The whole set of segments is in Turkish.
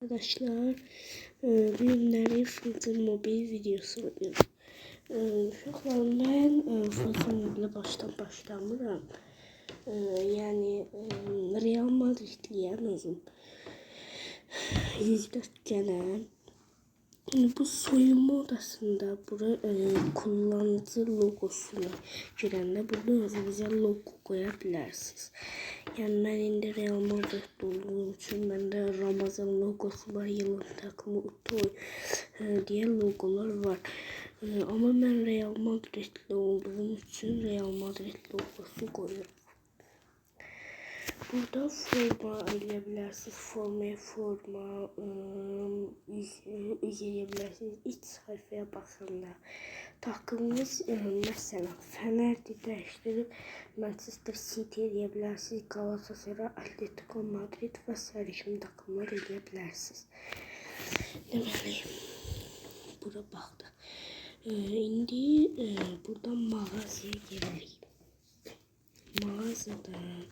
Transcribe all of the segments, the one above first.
Arkadaşlar, bugünləri Fırtın Mobil videosu alıyorum. Uşaqlar, mən Fırtın Mobil'e başlamıram. Yani Real Madridliyəm özüm. 104 gənəm. Bu soyunma odasında kullanıcı logosunu girəndə burada özünüzə logo qoya bilərsiniz. Yani ben indi Real Madrid olduğum için bende Ramazan logosu var, yılın takımı Utoy diye logolar var. Ama ben Real Madrid'li olduğum için Real Madrid logosu koyuyorum. Burada forma eleyebilirsiniz. Forma izleyebilirsiniz. İç sayfaya basanda takımınız mesela Fener'de değiştirip Manchester City eleyebilirsiniz. Galatasaray, Atletico Madrid ve sarışın takımlar eleyebilirsiniz. Deməli, bura baxdı. İndi buradan mağazaya girelim. Mağazadan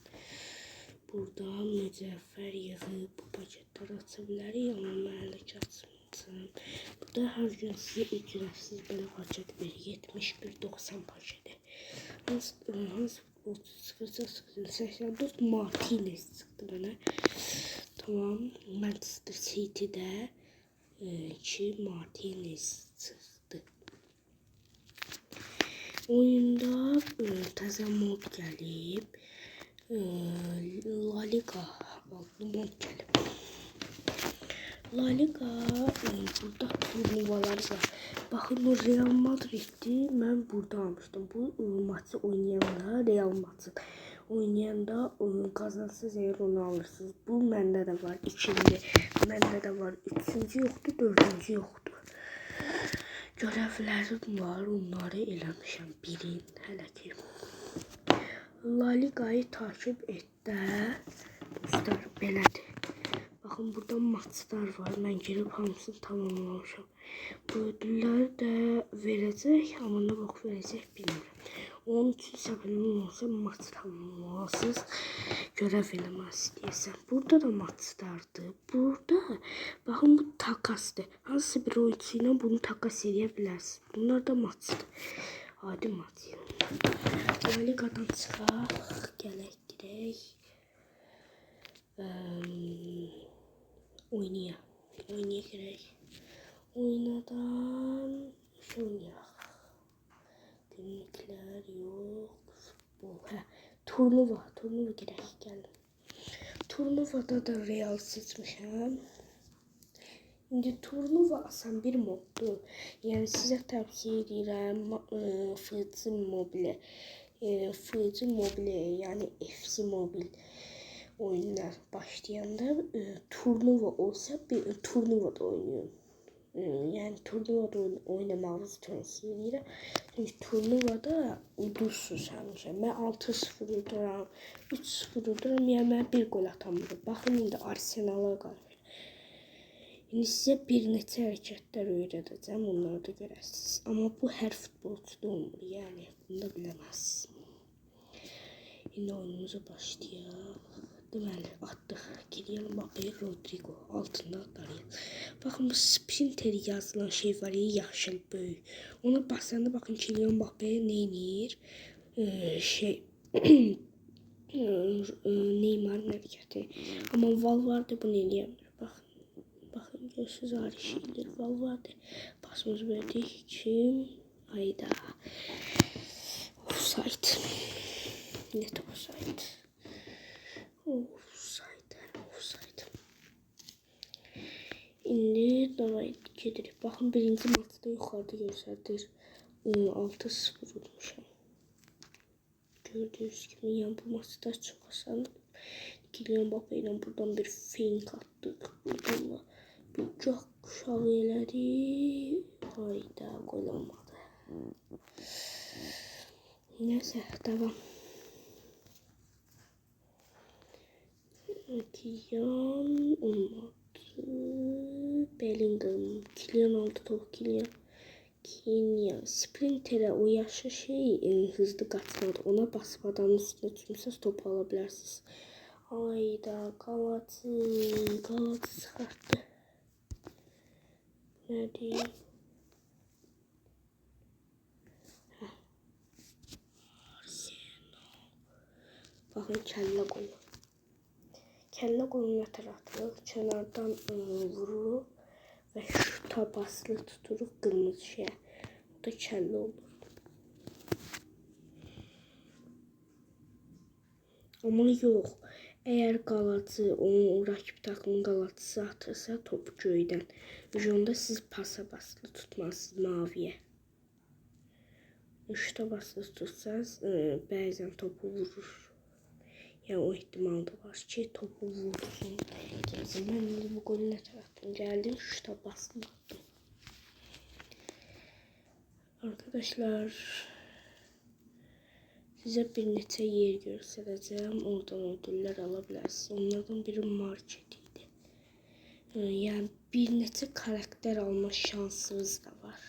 buradan mücevher yığıb bu paketləri aça bilərik, amma mənimki açılsın. Burada hər gün sizə ücretsiz belə paket verir. 71.90 paketi. Hansı futbolcu çıxırsa 84 Martinez çıxdı mənə. Tamam, Manchester City'də 2 Martinez çıxdı. Oyunda təzə mod gəlib. La Liga adlı mod gəlib. La Liga burada turnuvalar var. Baxın, o Real Madrid'di. Mən burada almışdım. Bu maçı oynayanda, Real maçı oynayanda qazansız eğer onu alırsınız. Bu məndə də var. İkinci məndə də var. Üçüncü yoxdur, dördüncü yoxdur. Görevlərim var. Onları eləmişəm. Birin hələ ki. La Liga'yı takip et də. Dostlar, belədir. Baxın, burada maçlar var. Mən girib hamısını tamamlamışam. Bu ödülləri də verəcək, amma nə vaxt verəcək bilmirəm. Onun üçün səbəbim olsa maç tamamlamalısınız. Görev eləmək istəyirsən. Burada da maçlardır. Burada, baxın, bu takasdır. Hansı bir oyuncu ilə bunu takas edə bilərsiniz. Bunlar da maçdır. Adi maç. La Liga'dan çıxaq, gələk dirək. Oynaya gerek. Oynadan oynayaq. Günlüklər yok. Futbol. Turnuva gerek gəldim. Turnuvada da Real seçmişəm. İndi turnuva asan bir moddur. Yani sizə tavsiyə edirəm Fırtın Mobil'e yani FC Mobil oyunlar başlayanda turnuva olsa bir turnuvada oynayın. Yani turnuvada oynamağınızı tavsiye edirəm. Çünkü turnuvada udursuz həmişə. Mən 6-0 uduram, 3-0 uduram, yəni mən bir gol atamıyorum. Baxın, indi Arsenal'a qarşı. İndi sizə bir neçə hərəkətlər öyrədəcəm, onları da görərsiniz. Amma bu hər futbolcuda olmur, yəni bunu da biləməzsiniz. İndi oyunumuza başlayaq. Deməli, atdıq. Kylian Mbappé, Rodrigo altında atlarıyıq. Baxın, bu Sprinter yazılan şey var ya, yaşıl böyük. Ona basanda baxın, Kylian Mbappé neynir? Neymar'ın hərəkəti. Amma Valverde bunu eləyəmir. Baxın, görürsünüz, arış edir. Valverde pasımız verdik. Kim? Hayda. Offside. Net offside. Offside. İndi davay gedirik. Baxın, birinci maçda yuxarıda göstərir. 6-0 olmuşam. Gördüğünüz gibi yani bu maçda çok asan. Kylian Mbappé ile buradan bir fink attık. Buradan bir çok şal elədi. Hayda, gol olmadı. Neyse, devam. Kylian olmadı. Bellingham. Kylian aldı topu. Kylian. Sprinter'e o yaşlı hızlı kaçmadı. Ona basıp adamın üstüne tutmuşsanız topu alabilirsiniz. Hayda, Galat'ı çıkarttı. Nədir? Baxın, kəllə qoyu. Kəllə qoyunu nətər atılır? Kənardan vururuq və şuta basılı tuturuq qırmızı şeyə. O da kəllə olur. Amma yox, əgər qalaçı, onun rakip takımın qalaçısı atırsa topu göydən, onda siz pasa basılı tutmalısınız maviyə. Şuta basılı tutsanız bəzən topu vurur. Yəni o ehtimal da var ki, topu vursun. Mən indi bu golü nətər attım? Gəldim, şuta basdım, attım. Arkadaşlar, sizə bir neçə yer göstərəcəm. Oradan ödüllər ala bilərsiniz. Onlardan biri market idi. Yəni bir neçə karakter alma şansınız da var.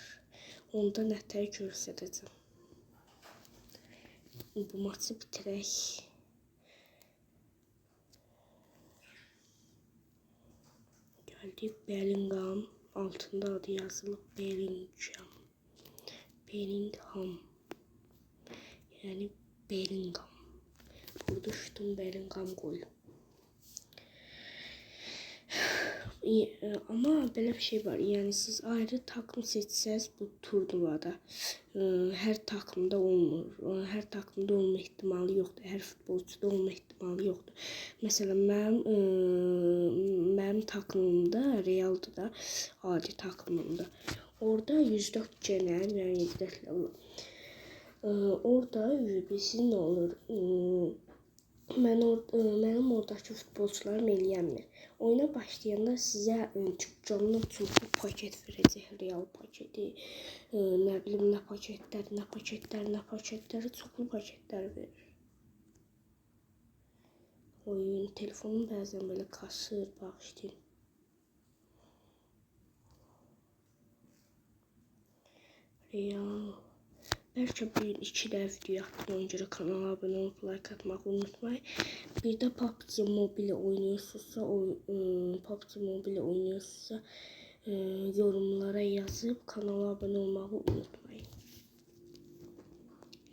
Onda nətər göstərəcəm. Bu maçı bitirək. Geldik Bellingham. Altında adı yazılıb Bellingham. Yani Bellingham. Burada şutun Bellingham golü. Ama belə bir şey var. Yani siz ayrı takım seçsəz bu turnuvada hər takımda olmur. Hər takımda olma ihtimali yoxdur. Hər futbolçuda olma ihtimali yoxdur. Məsələn, mənim takımımda Real'da da adi takımımda. Orada 104 genel, yəni 104 level. Orada sizin nə olur? Mənim oradakı futbolçularım eləyənmir. Oyuna başlayanda sizə dükkandan çoxlu paket verəcək. Real paketi, nə bilim nə paketlər, çoxlu paketlər verir. Oyun telefonum bəzən belə kasır, bağışlayın. Real. Bəlkə bir iki də video atdım. Ona görə kanala abunə olub like atmağı unutmayın. Bir də PUBG Mobile oynuyorsunuzsa, yorumlara yazıb kanala abunə olmağı unutmayın.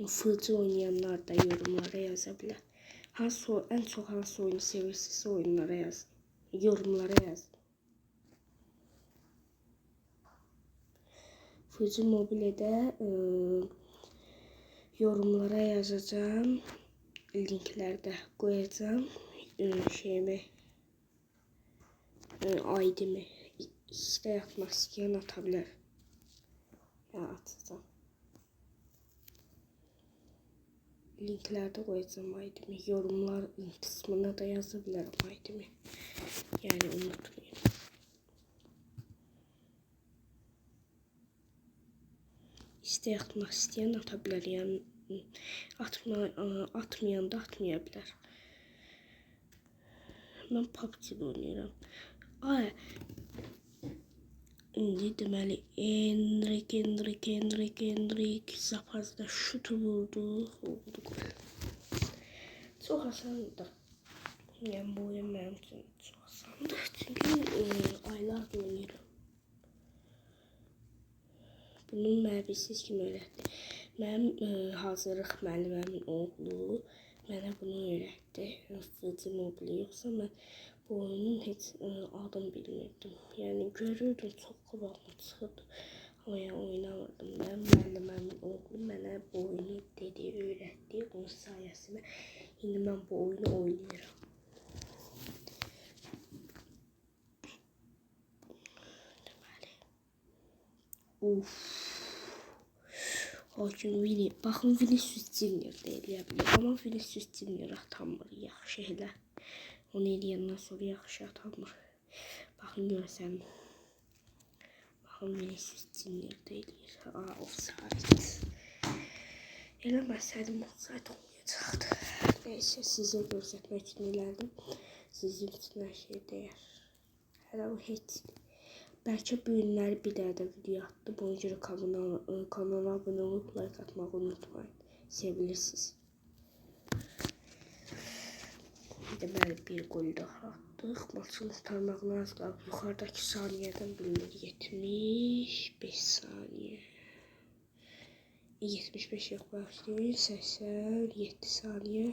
Fırçı oynayanlar da yorumlara yaza bilər. Ən çox hansı oyunu sevirsinizsə oyunlara yazın. Yorumlara yazın. Fırçı Mobile'də yorumlara yazacağım. Linklərdə qoyacağım. ID'mi istə atmaq istəyən ata bilər. Atacağım. Linklərdə qoyacağım ID'mi. Yorumlar kısmına da yaza bilərəm ID'mi. Yəni unutmayın. İstə atmaq istəyən ata bilər. Yəni atmayan da atmaya bilər. Mən PUBG-də oynayıram. İndi deməli Enrik Zapazda şutu vurdu. Oldu gol. Çox asandır. Yəni bu oyun mənim üçün çox asandır. Çünki aylardır oynayıram. Bunun mühəbbisiz kimi öyrətdi. Mənim hazırlıq müəlliməmin oğlu mənə bunu öyrətdi. Fırçı Mobile yoxsa mən bu oyunun heç adını bilmirdim. Yəni görürdüm, çox qabağıma çıxırdı. Amma yəni oynamırdım. Mənim müəlliməmin oğlu mənə bu oyunu dedi, öyrətdi. Onun sayəsində indi mən bu oyunu oynayıram. Deməli. Hakim Vini. Baxın, Vinicius Junior da eləyə bilir. Amma Vinicius Junior atamır. Yaxşı elə. Onu eləyəndən sonra yaxşı atamır. Baxın, görsən. Baxın, Vinicius Junior da eləyir. Offside. Eləməsəydim offside olmayacaqdı. Neyse, sizə göstərmək üçün elədim. Sizin üçün hər şey dəyər. Hələ o heç. Bəlkə bu günləri bir dənə də video atdım. Ona görə kanala abunə olub like atmağı unutmayın. Sevilirsiniz. Deməli bir gol daha attım. aldıq. Maçın qurtarmağına az qalıb. Yuxarıdakı saniyədən bilinir 75 saniyə. 75 yox, başlayır. 87 saniyə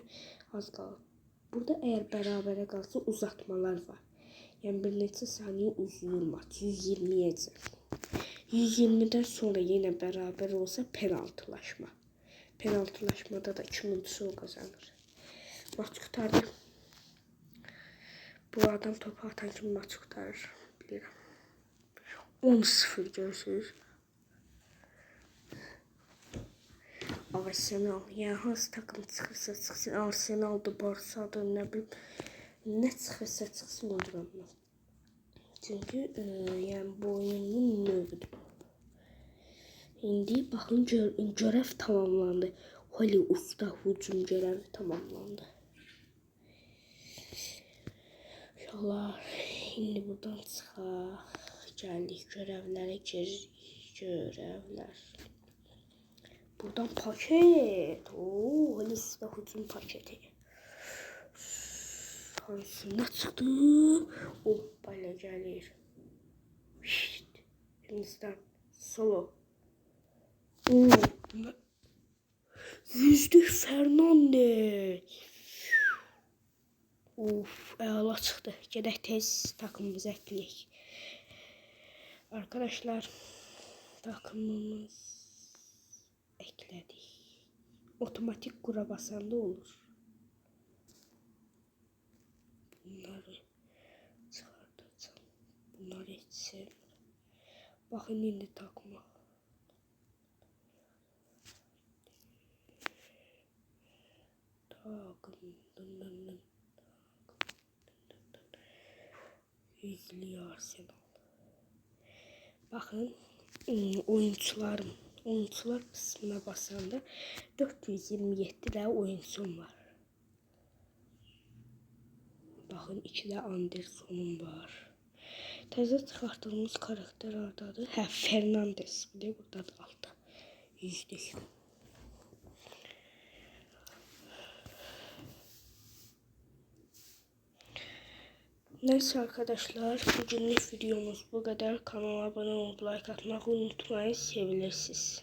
az qalıb. Burada əgər bərabərə qalsa uzatmalar var. Yəni bir neçə saniyə uzayır maç. 120-yəcək. 120'den sonra yine beraber olsa penaltılaşma. Penaltılaşmada da kiminçisi o kazanır. Maç kurtardı. Bu adam topu atan kim maç kurtarır bilirəm. 10-0 görürsünüz. Arsenal. Yəni hansı takım çıxırsa çıxsın. Arsenal'dır, Barça'dır, nə bilim. Nə çıxırsa çıxsın unuduram mən. Çünki yəni bu oyunun növüdür. İndi baxın görev tamamlandı. Holly usta hücum görevi tamamlandı. İnşallah indi buradan çıxaq. Gəldik görevlərə giririk. Görevlər. Buradan paket. Oo, Holly usta hücum paketi. Hansına çıxdı? Hoppa ilə gəlir. Hindistan solo. Yüzdük Fernandes. Of, əla çıxdı. Gedək tez takımımızı əkləyək. Arkadaşlar, takımımız ekledik. Otomatik qura basanda olur. Bunları çıxardacağım. Bunları heç sevmirəm. Baxın indi takıma. İzliyor Arsenal. Bakın oyuncular kısmına basanda 427 de oyuncum var. Bakın 2 de Anderson'um var. Təzə çıxartdığımız karakter hardadır? Hə, Fernandes. Bir de burada da altta. Yüzdük. Neyse arkadaşlar, bugünlük videomuz bu kadar. Kanala abone olup like atmayı unutmayın. Sevilirsiniz.